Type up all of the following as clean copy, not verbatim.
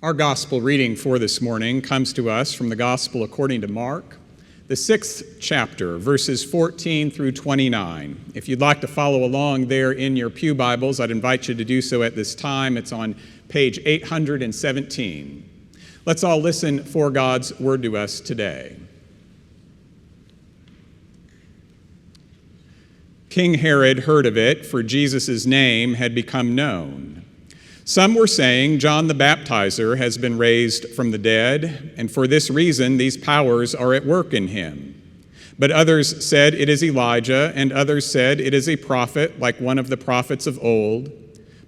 Our gospel reading for this morning comes to us from the Gospel according to Mark, the 6th chapter, verses 14 through 29. If you'd like to follow along there in your pew Bibles, I'd invite you to do so at this time. It's on page 817. Let's all listen for God's word to us today. King Herod heard of it, for Jesus' name had become known. Some were saying, John the Baptizer has been raised from the dead, and for this reason these powers are at work in him. But others said it is Elijah, and others said it is a prophet like one of the prophets of old.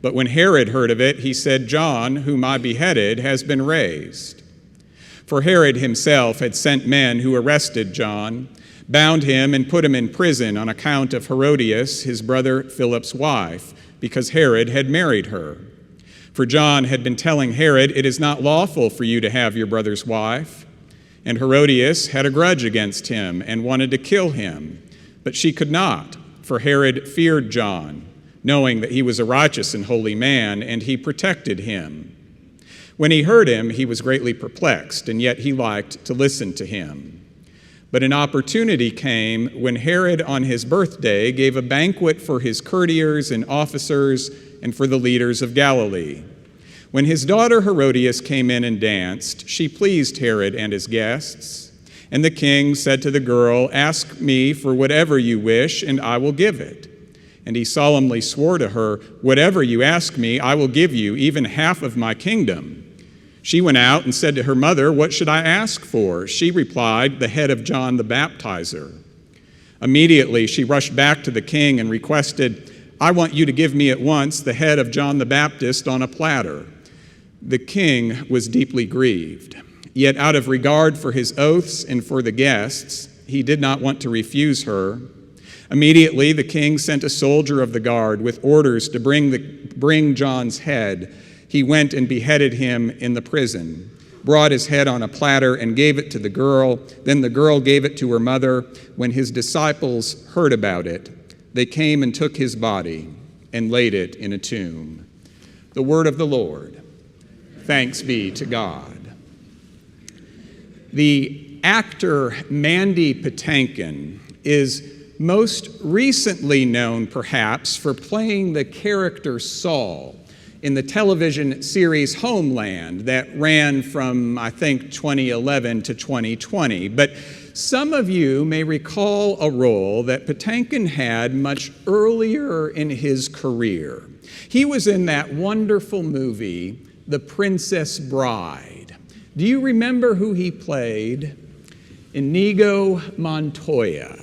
But when Herod heard of it, he said, John, whom I beheaded, has been raised. For Herod himself had sent men who arrested John, bound him and put him in prison on account of Herodias, his brother Philip's wife, because Herod had married her. For John had been telling Herod, it is not lawful for you to have your brother's wife. And Herodias had a grudge against him and wanted to kill him. But she could not, for Herod feared John, knowing that he was a righteous and holy man, and he protected him. When he heard him, he was greatly perplexed, and yet he liked to listen to him. But an opportunity came when Herod on his birthday gave a banquet for his courtiers and officers and for the leaders of Galilee. When his daughter Herodias came in and danced, she pleased Herod and his guests. And the king said to the girl, ask me for whatever you wish, and I will give it. And he solemnly swore to her, whatever you ask me, I will give you, even half of my kingdom. She went out and said to her mother, what should I ask for? She replied, the head of John the Baptizer. Immediately she rushed back to the king and requested, I want you to give me at once the head of John the Baptist on a platter. The king was deeply grieved. Yet out of regard for his oaths and for the guests, he did not want to refuse her. Immediately the king sent a soldier of the guard with orders to bring John's head. He went and beheaded him in the prison, brought his head on a platter and gave it to the girl. Then the girl gave it to her mother. When his disciples heard about it, they came and took his body and laid it in a tomb. The word of the Lord. Thanks be to God. The actor Mandy Patinkin is most recently known, perhaps, for playing the character Saul in the television series Homeland that ran from, I think, 2011 to 2020. But some of you may recall a role that Patinkin had much earlier in his career. He was in that wonderful movie, The Princess Bride. Do you remember who he played? Inigo Montoya.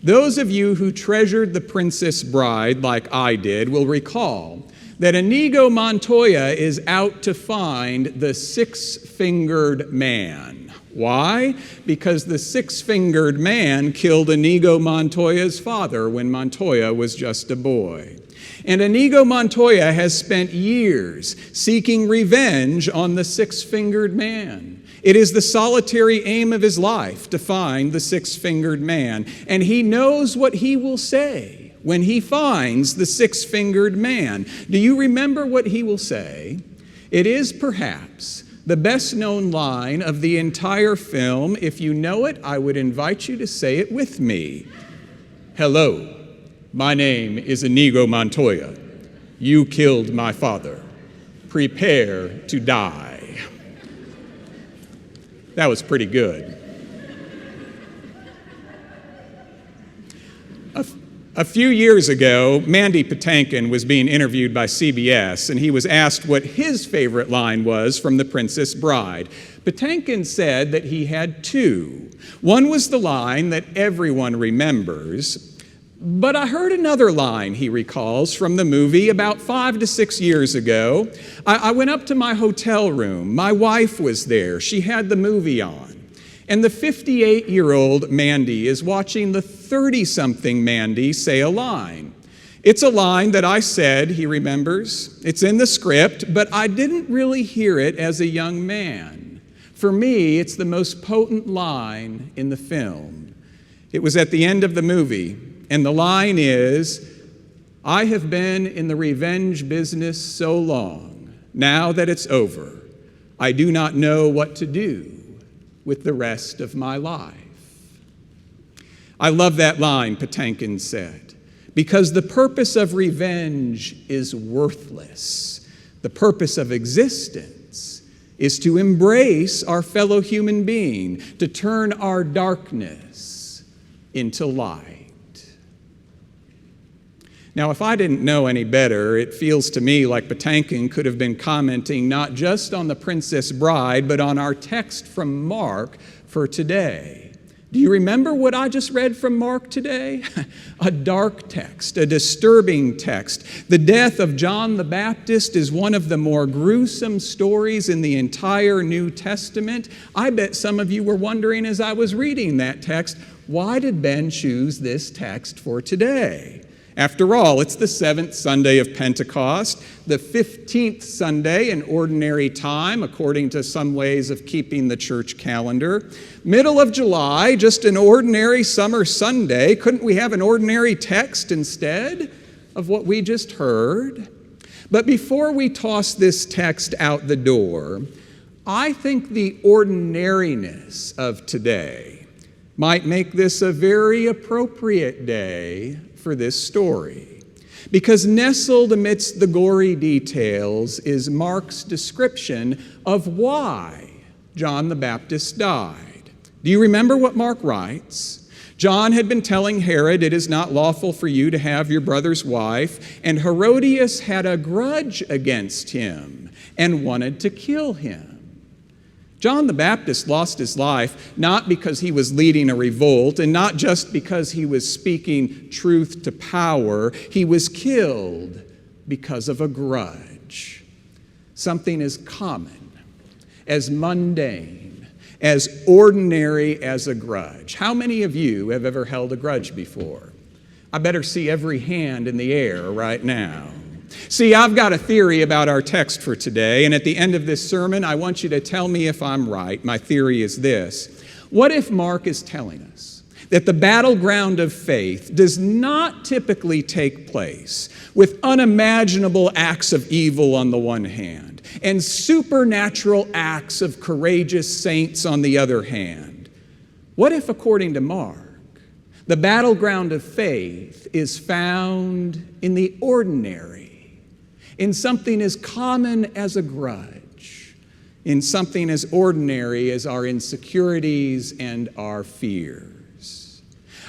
Those of you who treasured The Princess Bride like I did will recall that Inigo Montoya is out to find the six-fingered man. Why? Because the six-fingered man killed Inigo Montoya's father when Montoya was just a boy. And Inigo Montoya has spent years seeking revenge on the six-fingered man. It is the solitary aim of his life to find the six-fingered man. And he knows what he will say when he finds the six-fingered man. Do you remember what he will say? It is perhaps the best-known line of the entire film. If you know it, I would invite you to say it with me. Hello, my name is Inigo Montoya. You killed my father. Prepare to die. That was pretty good. A few years ago, Mandy Patinkin was being interviewed by CBS, and he was asked what his favorite line was from The Princess Bride. Patinkin said that he had two. One was the line that everyone remembers, but I heard another line, he recalls, from the movie about 5 to 6 years ago. I went up to my hotel room. My wife was there. She had the movie on. And the 58-year-old Mandy is watching the 30-something Mandy say a line. It's a line that I said, he remembers. It's in the script, but I didn't really hear it as a young man. For me, it's the most potent line in the film. It was at the end of the movie, and the line is, I have been in the revenge business so long, now that it's over, I do not know what to do with the rest of my life. I love that line, Patinkin said, because the purpose of revenge is worthless. The purpose of existence is to embrace our fellow human being, to turn our darkness into light. Now, if I didn't know any better, it feels to me like Patinkin could have been commenting not just on the Princess Bride, but on our text from Mark for today. Do you remember what I just read from Mark today? A dark text, a disturbing text. The death of John the Baptist is one of the more gruesome stories in the entire New Testament. I bet some of you were wondering as I was reading that text, why did Ben choose this text for today? After all, it's the 7th Sunday of Pentecost, the 15th Sunday in ordinary time, according to some ways of keeping the church calendar. Middle of July, just an ordinary summer Sunday. Couldn't we have an ordinary text instead of what we just heard? But before we toss this text out the door, I think the ordinariness of today might make this a very appropriate day for this story, because nestled amidst the gory details is Mark's description of why John the Baptist died. Do you remember what Mark writes? John had been telling Herod, "It is not lawful for you to have your brother's wife," and Herodias had a grudge against him and wanted to kill him. John the Baptist lost his life not because he was leading a revolt and not just because he was speaking truth to power. He was killed because of a grudge. Something as common, as mundane, as ordinary as a grudge. How many of you have ever held a grudge before? I better see every hand in the air right now. See, I've got a theory about our text for today, and at the end of this sermon, I want you to tell me if I'm right. My theory is this. What if Mark is telling us that the battleground of faith does not typically take place with unimaginable acts of evil on the one hand and supernatural acts of courageous saints on the other hand? What if, according to Mark, the battleground of faith is found in the ordinary, in something as common as a grudge, in something as ordinary as our insecurities and our fears?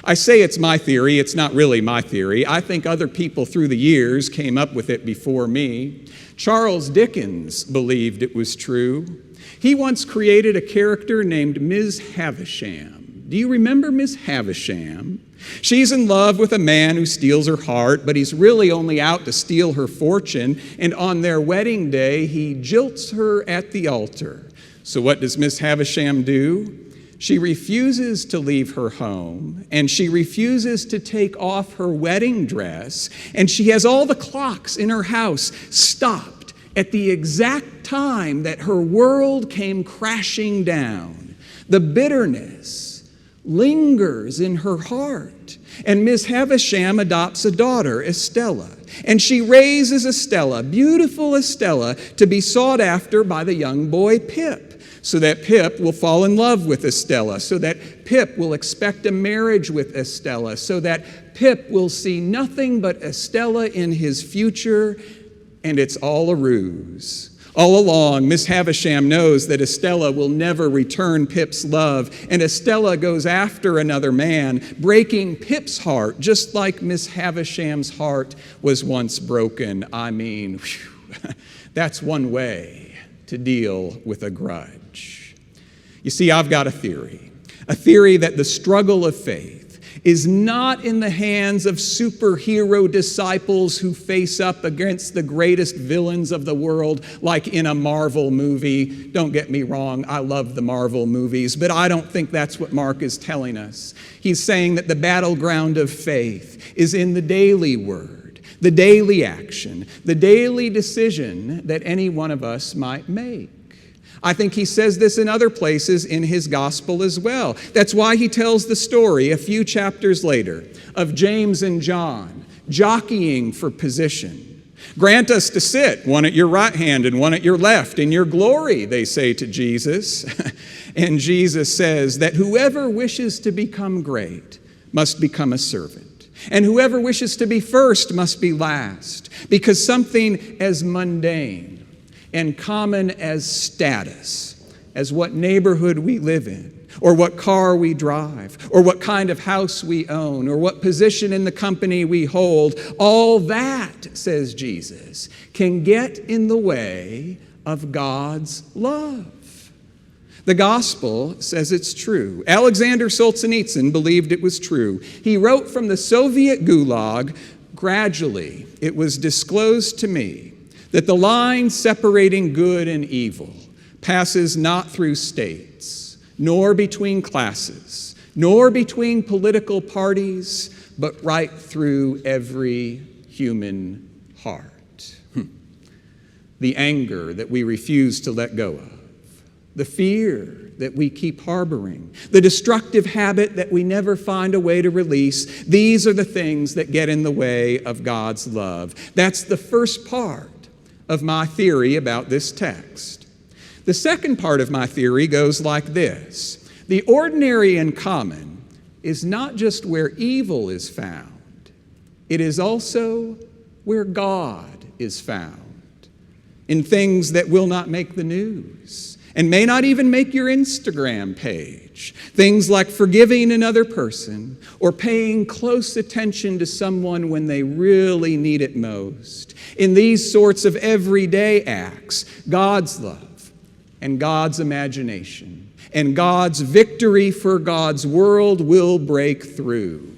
I say it's my theory. It's not really my theory. I think other people through the years came up with it before me. Charles Dickens believed it was true. He once created a character named Ms. Havisham. Do you remember Ms. Havisham? She's in love with a man who steals her heart, but he's really only out to steal her fortune, and on their wedding day, he jilts her at the altar. So what does Miss Havisham do? She refuses to leave her home, and she refuses to take off her wedding dress, and she has all the clocks in her house stopped at the exact time that her world came crashing down. The bitterness lingers in her heart. And Miss Havisham adopts a daughter, Estella. And she raises Estella, beautiful Estella, to be sought after by the young boy Pip, so that Pip will fall in love with Estella, so that Pip will expect a marriage with Estella, so that Pip will see nothing but Estella in his future, and it's all a ruse. All along, Miss Havisham knows that Estella will never return Pip's love, and Estella goes after another man, breaking Pip's heart, just like Miss Havisham's heart was once broken. I mean, that's one way to deal with a grudge. You see, I've got a theory that the struggle of faith is not in the hands of superhero disciples who face up against the greatest villains of the world, like in a Marvel movie. Don't get me wrong, I love the Marvel movies, but I don't think that's what Mark is telling us. He's saying that the battleground of faith is in the daily word, the daily action, the daily decision that any one of us might make. I think he says this in other places in his gospel as well. That's why he tells the story a few chapters later of James and John jockeying for position. Grant us to sit, one at your right hand and one at your left, in your glory, they say to Jesus. And Jesus says that whoever wishes to become great must become a servant. And whoever wishes to be first must be last, because something as mundane and common as status, as what neighborhood we live in, or what car we drive, or what kind of house we own, or what position in the company we hold, all that, says Jesus, can get in the way of God's love. The gospel says it's true. Alexander Solzhenitsyn believed it was true. He wrote from the Soviet gulag, "Gradually, it was disclosed to me that the line separating good and evil passes not through states, nor between classes, nor between political parties, but right through every human heart." The anger that we refuse to let go of, the fear that we keep harboring, the destructive habit that we never find a way to release, these are the things that get in the way of God's love. That's the first part of my theory about this text. The second part of my theory goes like this. The ordinary and common is not just where evil is found, it is also where God is found. In things that will not make the news and may not even make your Instagram page. Things like forgiving another person or paying close attention to someone when they really need it most. In these sorts of everyday acts, God's love and God's imagination and God's victory for God's world will break through.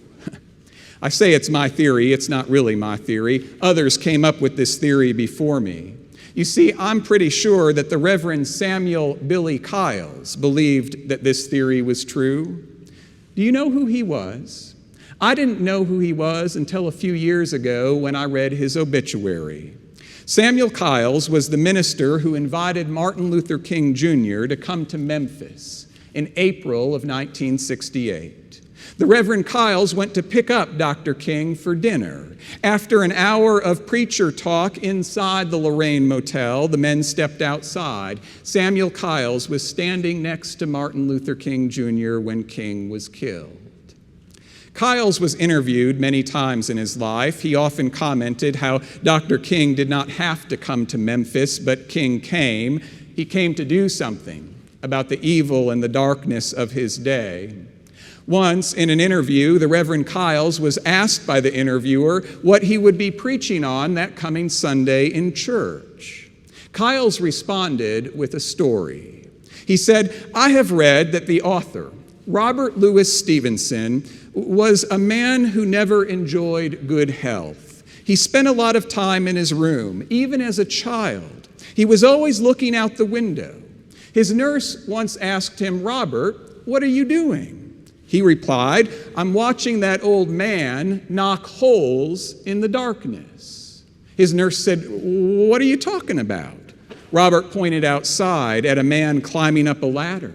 I say it's my theory, it's not really my theory. Others came up with this theory before me. You see, I'm pretty sure that the Reverend Samuel Billy Kyles believed that this theory was true. Do you know who he was? I didn't know who he was until a few years ago when I read his obituary. Samuel Kyles was the minister who invited Martin Luther King Jr. to come to Memphis in April of 1968. The Reverend Kyles went to pick up Dr. King for dinner. After an hour of preacher talk inside the Lorraine Motel, the men stepped outside. Samuel Kyles was standing next to Martin Luther King Jr. when King was killed. Kyles was interviewed many times in his life. He often commented how Dr. King did not have to come to Memphis, but King came. He came to do something about the evil and the darkness of his day. Once, in an interview, the Reverend Kyles was asked by the interviewer what he would be preaching on that coming Sunday in church. Kyles responded with a story. He said, "I have read that the author, Robert Louis Stevenson, was a man who never enjoyed good health. He spent a lot of time in his room, even as a child. He was always looking out the window. His nurse once asked him, 'Robert, what are you doing?' He replied, 'I'm watching that old man knock holes in the darkness.' His nurse said, 'What are you talking about?' Robert pointed outside at a man climbing up a ladder.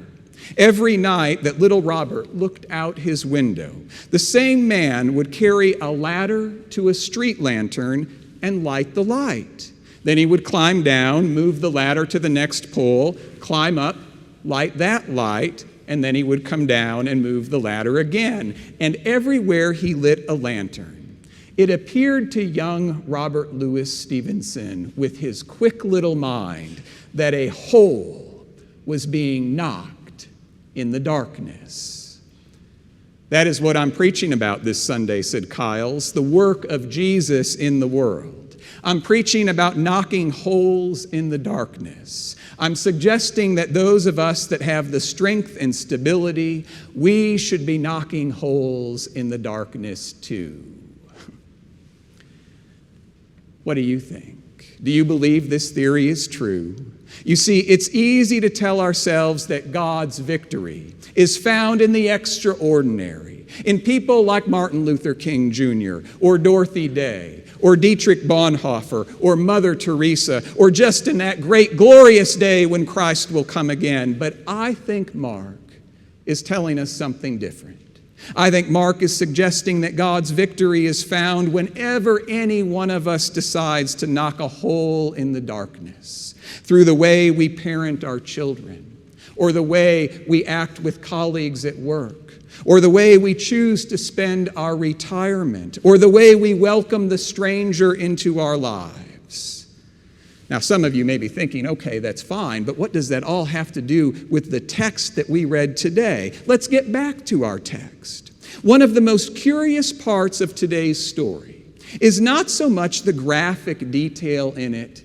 Every night that little Robert looked out his window, the same man would carry a ladder to a street lantern and light the light. Then he would climb down, move the ladder to the next pole, climb up, light that light, and then he would come down and move the ladder again. And everywhere he lit a lantern, it appeared to young Robert Louis Stevenson, with his quick little mind, that a hole was being knocked in the darkness." That is what I'm preaching about this Sunday, said Kyles, the work of Jesus in the world. I'm preaching about knocking holes in the darkness. I'm suggesting that those of us that have the strength and stability, we should be knocking holes in the darkness too. What do you think? Do you believe this theory is true? You see, it's easy to tell ourselves that God's victory is found in the extraordinary, in people like Martin Luther King Jr. or Dorothy Day, or Dietrich Bonhoeffer, or Mother Teresa, or just in that great glorious day when Christ will come again. But I think Mark is telling us something different. I think Mark is suggesting that God's victory is found whenever any one of us decides to knock a hole in the darkness through the way we parent our children, or the way we act with colleagues at work, or the way we choose to spend our retirement, or the way we welcome the stranger into our lives. Now, some of you may be thinking, okay, that's fine, but what does that all have to do with the text that we read today? Let's get back to our text. One of the most curious parts of today's story is not so much the graphic detail in it,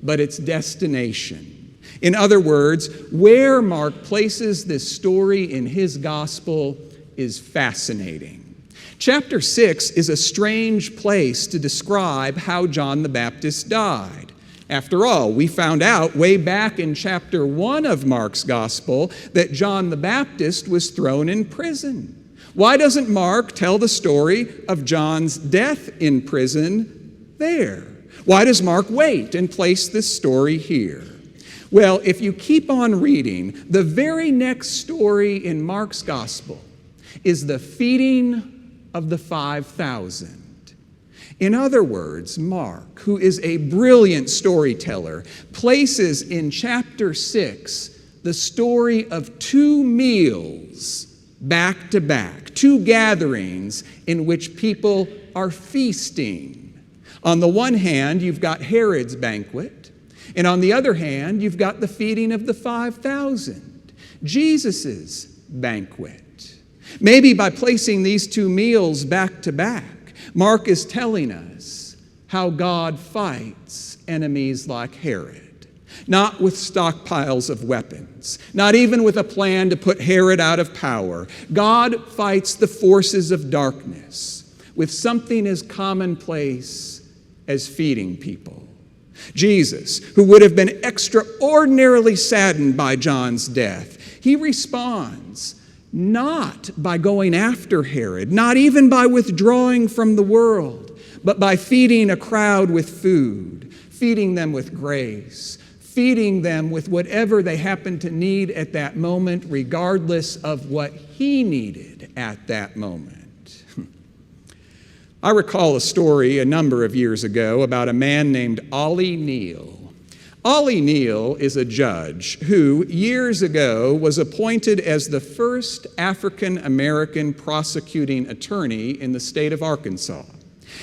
but its destination. In other words, where Mark places this story in his gospel is fascinating. Chapter 6 is a strange place to describe how John the Baptist died. After all, we found out way back in chapter 1 of Mark's gospel that John the Baptist was thrown in prison. Why doesn't Mark tell the story of John's death in prison there? Why does Mark wait and place this story here? Well, if you keep on reading, the very next story in Mark's gospel is the feeding of the 5,000. In other words, Mark, who is a brilliant storyteller, places in chapter 6 the story of two meals back to back, two gatherings in which people are feasting. On the one hand, you've got Herod's banquet, and on the other hand, you've got the feeding of the 5,000, Jesus' banquet. Maybe by placing these two meals back to back, Mark is telling us how God fights enemies like Herod, not with stockpiles of weapons, not even with a plan to put Herod out of power. God fights the forces of darkness with something as commonplace as feeding people. Jesus, who would have been extraordinarily saddened by John's death, he responds not by going after Herod, not even by withdrawing from the world, but by feeding a crowd with food, feeding them with grace, feeding them with whatever they happened to need at that moment, regardless of what he needed at that moment. I recall a story a number of years ago about a man named Ollie Neal. Ollie Neal is a judge who, years ago, was appointed as the first African-American prosecuting attorney in the state of Arkansas.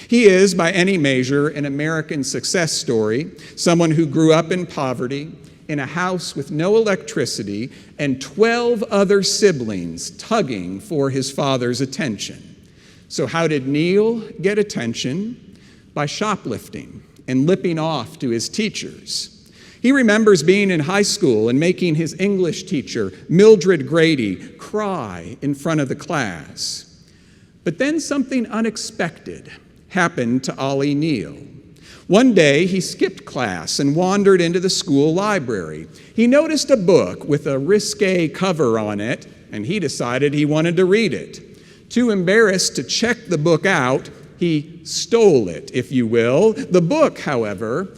He is, by any measure, an American success story, someone who grew up in poverty, in a house with no electricity, and 12 other siblings tugging for his father's attention. So how did Neal get attention? By shoplifting and lipping off to his teachers. He remembers being in high school and making his English teacher, Mildred Grady, cry in front of the class. But then something unexpected happened to Ollie Neal. One day, he skipped class and wandered into the school library. He noticed a book with a risque cover on it, and he decided he wanted to read it. Too embarrassed to check the book out, he stole it, if you will. The book, however,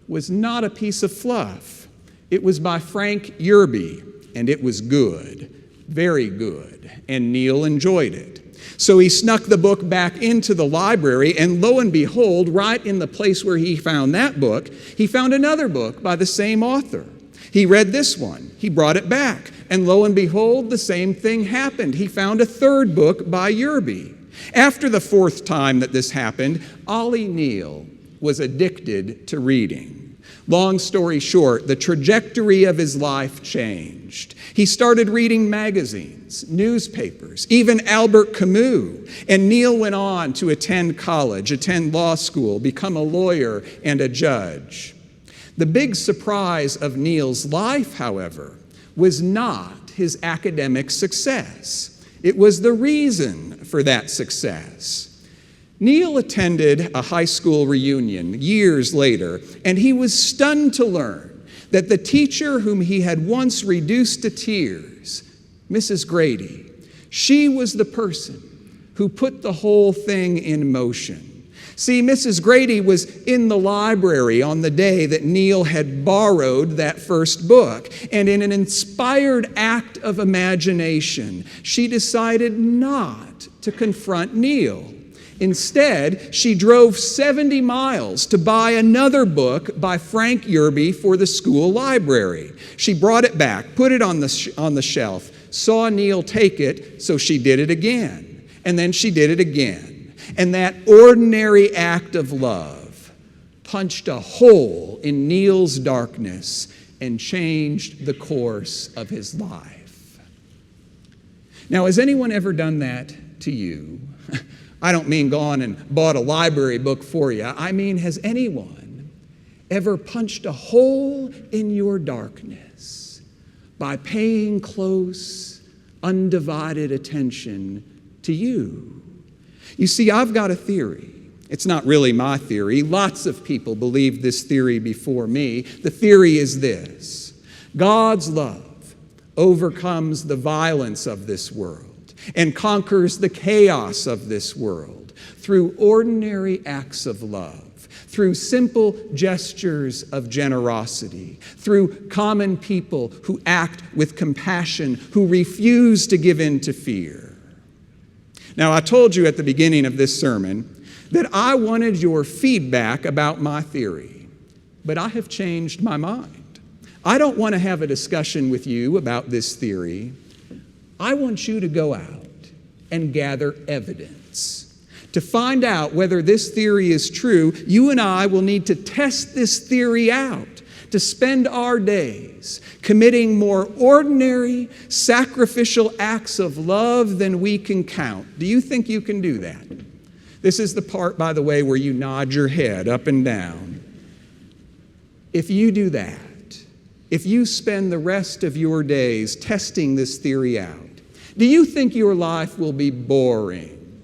was not a piece of fluff. It was by Frank Yerby, and it was good, very good, and Neal enjoyed it. So he snuck the book back into the library, and lo and behold, right in the place where he found that book, he found another book by the same author. He read this one. He brought it back, and lo and behold, the same thing happened. He found a third book by Yerby. After the fourth time that this happened, Ollie Neal was addicted to reading. Long story short, the trajectory of his life changed. He started reading magazines, newspapers, even Albert Camus. And Neal went on to attend college, attend law school, become a lawyer and a judge. The big surprise of Neal's life, however, was not his academic success. It was the reason for that success. Neal attended a high school reunion years later, and he was stunned to learn that the teacher whom he had once reduced to tears, Mrs. Grady, she was the person who put the whole thing in motion. See, Mrs. Grady was in the library on the day that Neil had borrowed that first book, and in an inspired act of imagination, she decided not to confront Neil. Instead, she drove 70 miles to buy another book by Frank Yerby for the school library. She brought it back, put it on the shelf, saw Neil take it, so she did it again. And then she did it again. And that ordinary act of love punched a hole in Neil's darkness and changed the course of his life. Now, has anyone ever done that to you? I don't mean gone and bought a library book for you. I mean, has anyone ever punched a hole in your darkness by paying close, undivided attention to you? You see, I've got a theory. It's not really my theory. Lots of people believed this theory before me. The theory is this: God's love overcomes the violence of this world and conquers the chaos of this world through ordinary acts of love, through simple gestures of generosity, through common people who act with compassion, who refuse to give in to fear. Now, I told you at the beginning of this sermon that I wanted your feedback about my theory, but I have changed my mind. I don't want to have a discussion with you about this theory. I want you to go out and gather evidence. To find out whether this theory is true, you and I will need to test this theory out, to spend our days committing more ordinary, sacrificial acts of love than we can count. Do you think you can do that? This is the part, by the way, where you nod your head up and down. If you do that, if you spend the rest of your days testing this theory out, do you think your life will be boring,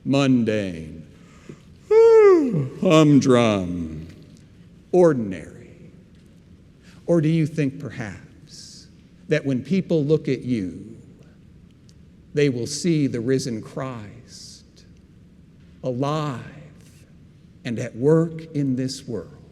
mundane, humdrum, ordinary? Or do you think perhaps that when people look at you, they will see the risen Christ alive and at work in this world?